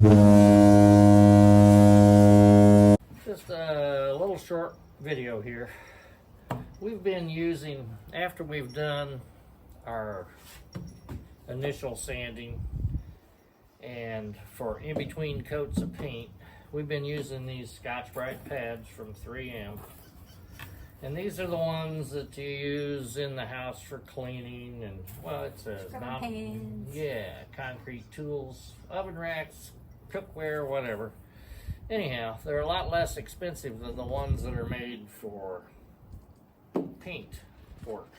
Just a little short video here. We've been using, after we've done our initial sanding and for in between coats of paint, we've been using these Scotch-Brite pads from 3M. And these are the ones that you use in the house for cleaning and, well, it's a concrete tools, oven racks, cookware, whatever. Anyhow, they're a lot less expensive than the ones that are made for paint work.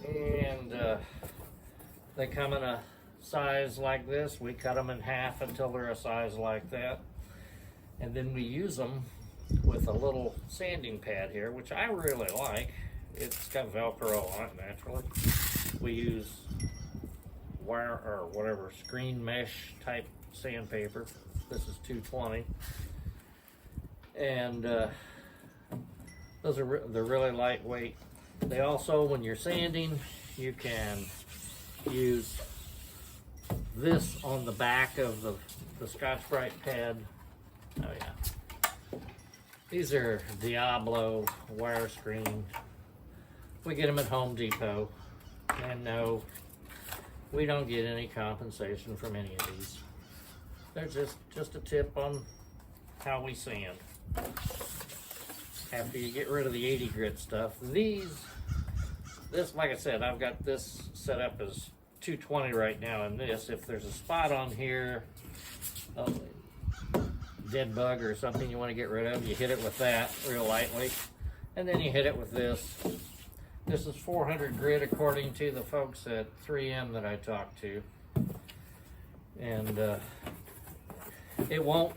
And they come in a size like this. We cut them in half until they're a size like that. And then we use them with a little sanding pad here, which I really like. It's got Velcro on it naturally. We use wire or whatever, screen mesh type sandpaper. This is 220. And they're really lightweight. They also, when you're sanding, you can use this on the back of the Scotch-Brite pad. Oh yeah. These are Diablo wire screen. We get them at Home Depot. And no, we don't get any compensation from any of these. They're just a tip on how we sand. After you get rid of the 80 grit stuff, this, like I said, I've got this set up as 220 right now in this. If there's a spot on here, dead bug or something you want to get rid of, you hit it with that real lightly, and then you hit it with this. This is 400 grit according to the folks at 3M that I talked to. And it will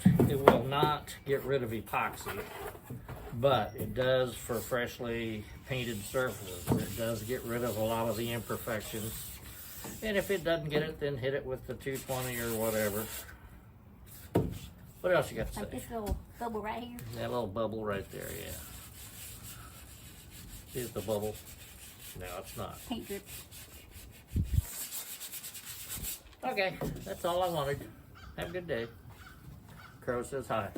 not get rid of epoxy, but it does for freshly painted surfaces. It does get rid of a lot of the imperfections. And if it doesn't get it, then hit it with the 220 or whatever. What else you got to say? Like this little bubble right here? That little bubble right there, yeah. Here's the bubble. No, it's not. Paint drip. Okay, that's all I wanted. Have a good day. Crow says hi.